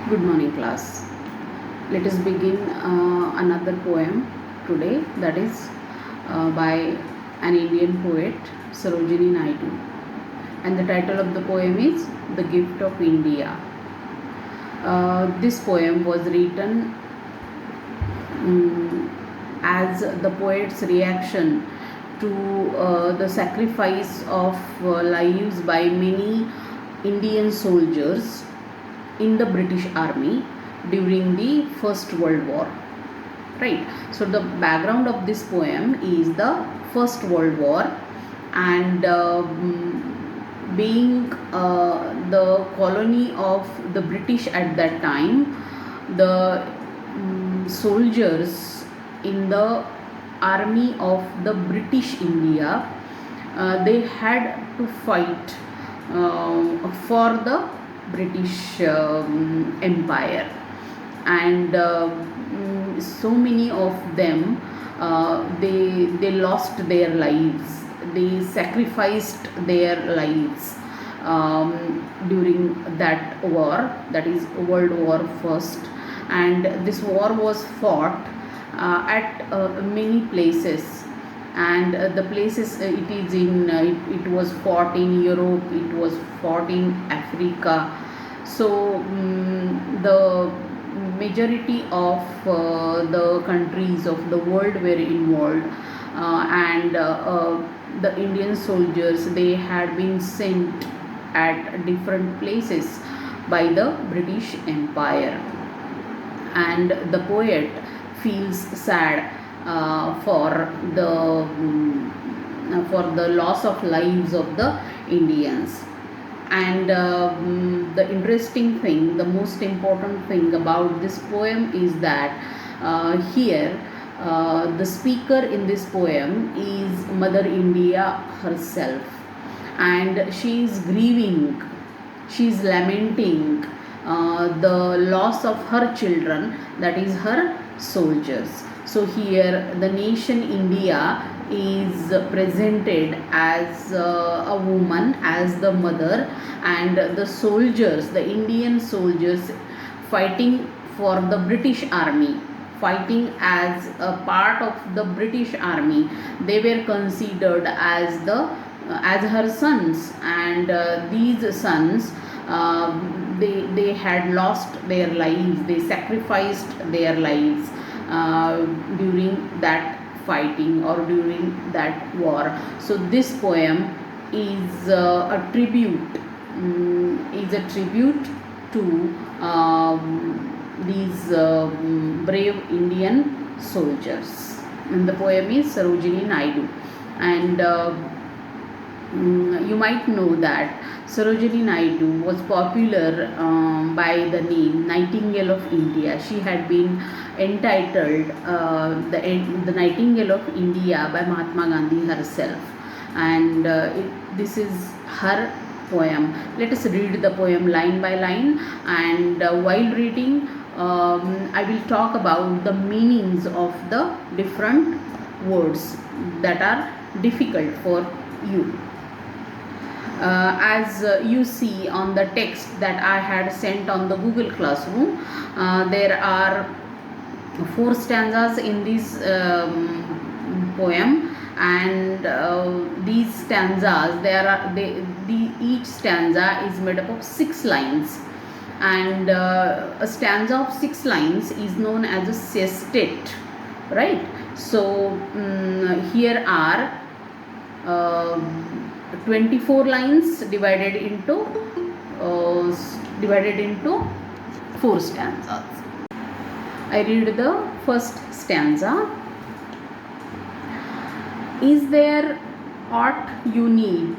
Good morning, class. Let us begin another poem today, that is by an Indian poet, Sarojini Naidu. And the title of the poem is The Gift of India. This poem was written as the poet's reaction to the sacrifice of lives by many Indian soldiers in the British Army during the First World War. Right. So the background of this poem is the First World War, and being the colony of the British at that time, the soldiers in the army of the British India, they had to fight for the British Empire, and so many of them they lost their lives. They sacrificed their lives during that war, that is World War First, and this war was fought at many places, and the places it was fought in Europe, it was fought in Africa. So the majority of the countries of the world were involved, and the Indian soldiers, they had been sent at different places by the British Empire, and the poet feels sad for the loss of lives of the Indians. And the interesting thing, the most important thing about this poem is that here the speaker in this poem is Mother India herself, and she is grieving, she is lamenting the loss of her children, that is her soldiers. So here the nation India is presented as a woman, as the mother, and the soldiers, the Indian soldiers, fighting for the British army, fighting as a part of the British army. They were considered as the as her sons, and these sons, they had lost their lives, they sacrificed their lives during that fighting or during that war. So this poem is a tribute, is a tribute to these brave Indian soldiers. And the poem is Sarojini Naidu. And you might know that Sarojini Naidu was popular by the name Nightingale of India. She had been entitled the Nightingale of India by Mahatma Gandhi herself, and this is her poem. Let us read the poem line by line, and while reading, I will talk about the meanings of the different words that are difficult for you. As you see on the text that I had sent on the Google Classroom, there are 4 stanzas in this poem, and these stanzas, each stanza is made up of 6 lines, and a stanza of 6 lines is known as a sestet, right? So here are 24 lines divided into 4 stanzas. I read the first stanza. Is there aught you need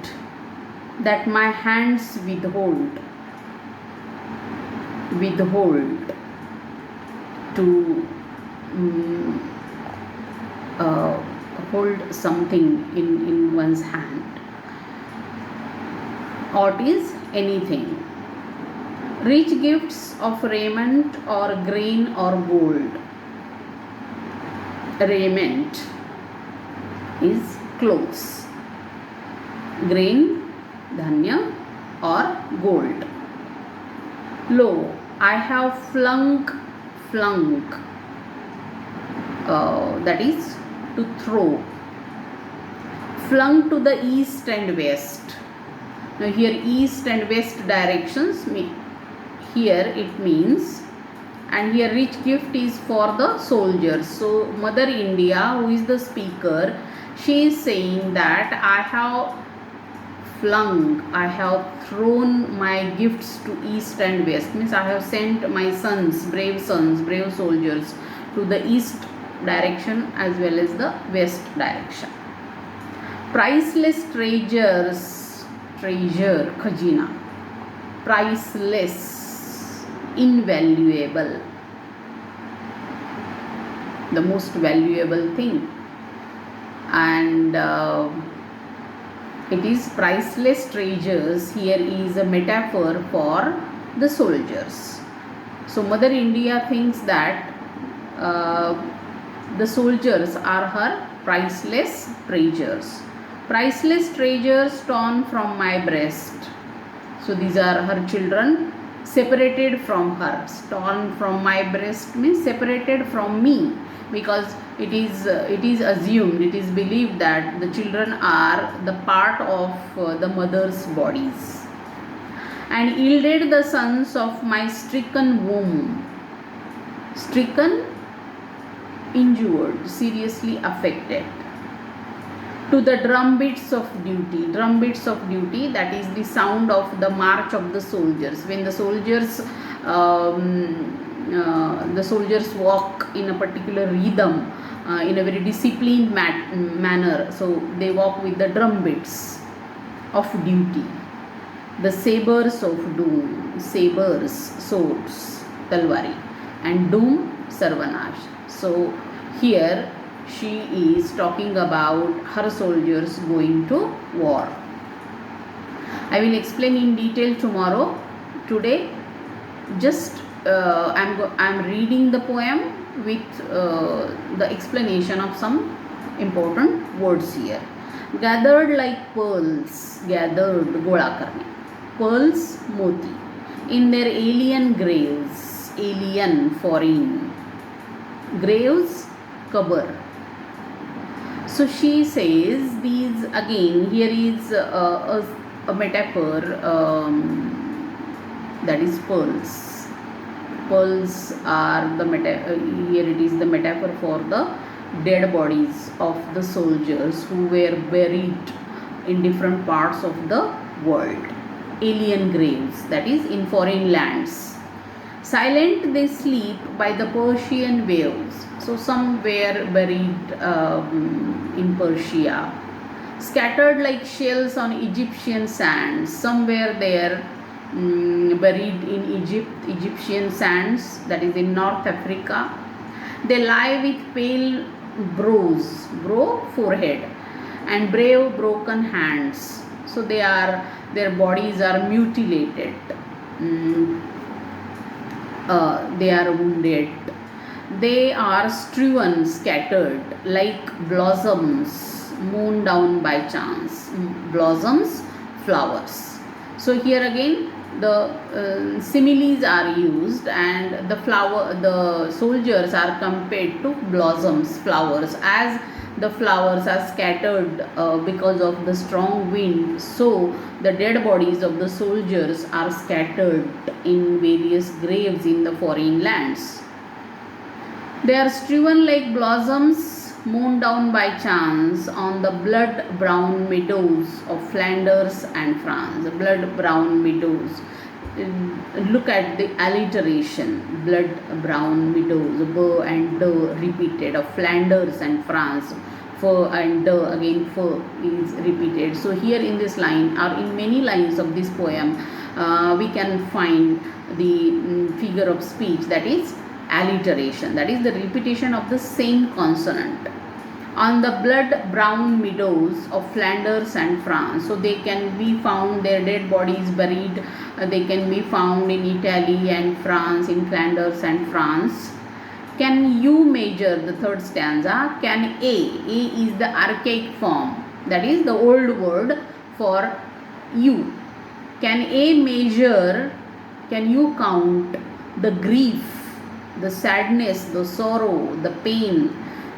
that my hands withhold to hold something in one's hand? Aught is anything. Rich gifts of raiment or grain or gold. Raiment is clothes. Grain, dhanya, or gold. Lo, I have flung, that is to throw, flung to the east and west. Now here east and west directions, here it means, and here rich gift is for the soldiers. So Mother India, who is the speaker, she is saying that I have flung, I have thrown my gifts to east and west, means I have sent my sons, brave soldiers, to the east direction as well as the west direction. Priceless treasures, treasure, khajina, priceless, invaluable, the most valuable thing, and it is priceless treasures. Here is a metaphor for the soldiers. So Mother India thinks that the soldiers are her priceless treasures. Priceless treasures torn from my breast. So these are her children separated from her. Torn from my breast means separated from me, because it is assumed, it is believed that the children are the part of the mother's bodies. And yielded the sons of my stricken womb. Stricken, injured, seriously affected. To the drumbeats of duty. Drumbeats of duty, that is the sound of the march of the soldiers. When the soldiers walk in a particular rhythm, in a very disciplined manner. So they walk with the drumbeats of duty. The sabers of doom. Sabers, swords, talwari. And doom, sarvanash. So here she is talking about her soldiers going to war. I will explain in detail tomorrow. Today just I'm reading the poem with the explanation of some important words here. Gathered like pearls, gathered, gola karne, pearls, moti, in their alien graves, alien, foreign, graves, kabar. So she says these, again here is a metaphor, that is pearls. Pearls are the here it is the metaphor for the dead bodies of the soldiers who were buried in different parts of the world. Alien graves, that is in foreign lands. Silent they sleep by the Persian waves. So some were buried in Persia. Scattered like shells on Egyptian sands. Some were there buried in Egyptian sands, that is in North Africa. They lie with pale brows, forehead, and brave broken hands. So their bodies are mutilated. They are wounded. They are strewn, scattered like blossoms mown down by chance. Blossoms, flowers. So here again the similes are used, and the soldiers are compared to blossoms, flowers, as the flowers are scattered because of the strong wind. So the dead bodies of the soldiers are scattered in various graves in the foreign lands. They are strewn like blossoms mown down by chance on the blood-brown meadows of Flanders and France. Blood-brown meadows. Look at the alliteration. Blood-brown meadows. B and D repeated, of Flanders and France. F and D again, F is repeated. So here in this line, or in many lines of this poem, we can find the figure of speech, that is alliteration, that is the repetition of the same consonant. On the blood-brown meadows of Flanders and France. So they can be found, their dead bodies buried, they can be found in Italy and France, in Flanders and France. Can you measure, the third stanza, can A is the archaic form, that is the old word for you. Can A measure, can you count the grief, the sadness, the sorrow, the pain,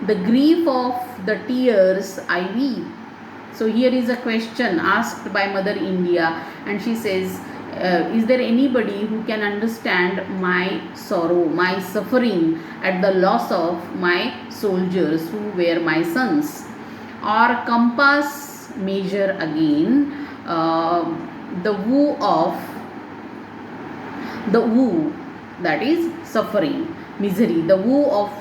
the grief of the tears I weep. So here is a question asked by Mother India, and she says, is there anybody who can understand my sorrow, my suffering at the loss of my soldiers who were my sons? Or compass measure again, the woe, that is suffering, misery, the woe of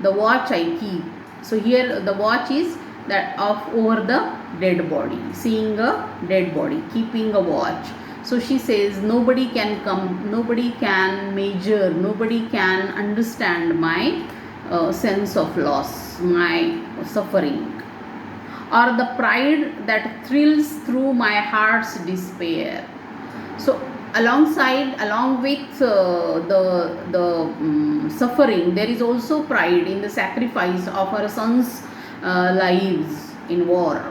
the watch I keep. So here the watch is that of over the dead body, seeing a dead body, keeping a watch. So she says, nobody can come, nobody can measure, nobody can understand my sense of loss, my suffering. Or the pride that thrills through my heart's despair. So along with the suffering, there is also pride in the sacrifice of her sons' lives in war.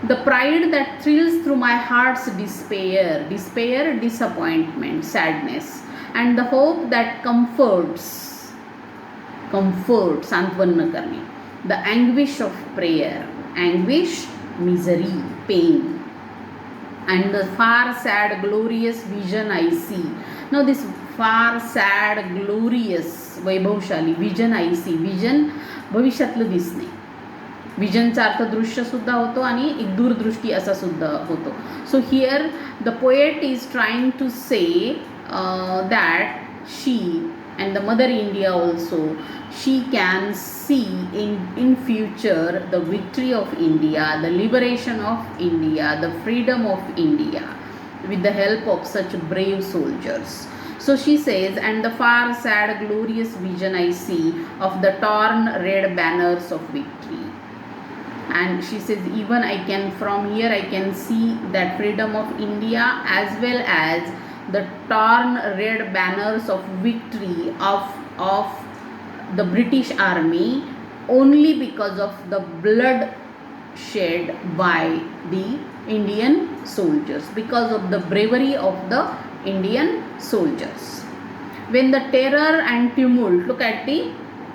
The pride that thrills through my heart's despair, disappointment, sadness, and the hope that comforts, सांत्वन करने, the anguish of prayer, anguish, misery, pain, and the far sad glorious vision I see. Now this far sad glorious वैभवशाली vision I see, vision भविष्यातलं दिसणे. विजनचा अर्थ दृश्य सुद्धा होतो आणि एक दूरदृष्टी असा सुद्धा होतो. So here the poet is trying to say that she and the Mother India also, she can see in future the victory of India, the liberation of India, the freedom of India with the help of such brave soldiers. So she says, and the far sad glorious vision I see of the torn red banners of victory. And she says, even I can, from here I can see that freedom of India as well as the torn red banners of victory of the British army, only because of the blood shed by the Indian soldiers, because of the bravery of the Indian soldiers. When the terror and tumult, look at the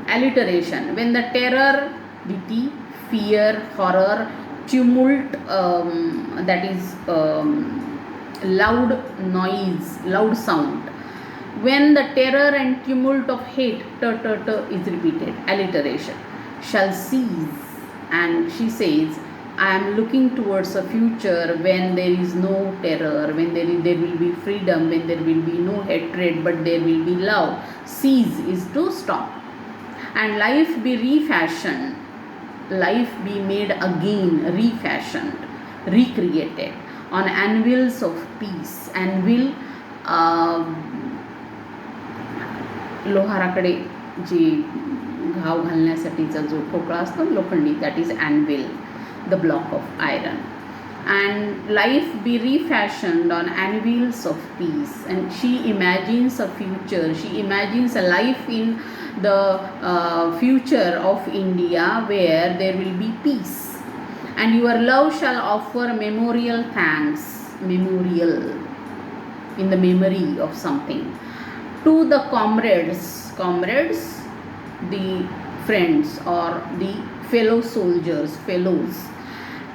alliteration, when the terror, the fear, horror, tumult, that is loud noise, loud sound. When the terror and tumult of hate, is repeated, alliteration, shall cease. And she says, I am looking towards a future when there is no terror, when there will be freedom, when there will be no hatred, but there will be love. Cease is to stop. And life be refashioned, life be made again, refashioned, recreated on anvils of peace. Anvil, लोहाराकडे जी घाव घालण्यासाठीचा जो ठोकळा असतो लोखंडी, that is anvil, the block of iron. And life be refashioned on anvils of peace. And she imagines a future, she imagines a life in the future of India where there will be peace. And your love shall offer memorial thanks, memorial, in the memory of something, to the comrades, the friends or the fellow soldiers, fellows,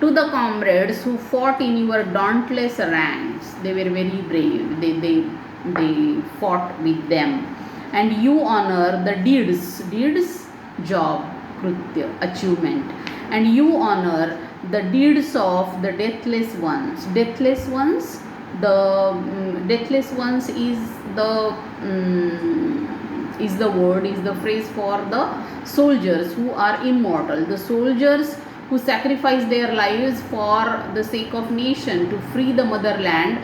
to the comrades who fought in your dauntless ranks. They were very brave, they fought with them. And you honor the deeds, job, krutya, achievement. And you honor the deeds of the deathless ones. Deathless ones, the deathless ones is the word, is the phrase for the soldiers who are immortal. The soldiers who sacrifice their lives for the sake of nation to free the motherland,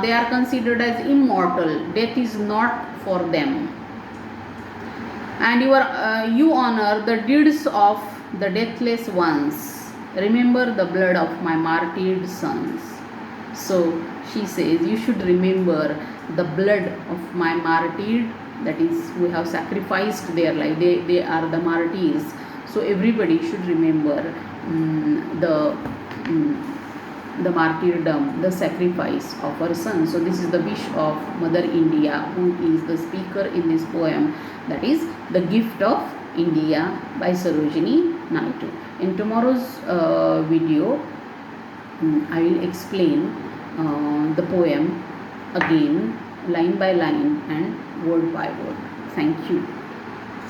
they are considered as immortal. Death is not for them. And you honor the deeds of the deathless ones. Remember the blood of my martyred sons. So she says, you should remember the blood of my martyred, that is, who have sacrificed their life. They are the martyrs. So everybody should remember the martyrdom, the sacrifice of her son. So this is the wish of Mother India, who is the speaker in this poem, that is The Gift of India by Sarojini Naidu. In tomorrow's video, I will explain the poem again, line by line and word by word. Thank you.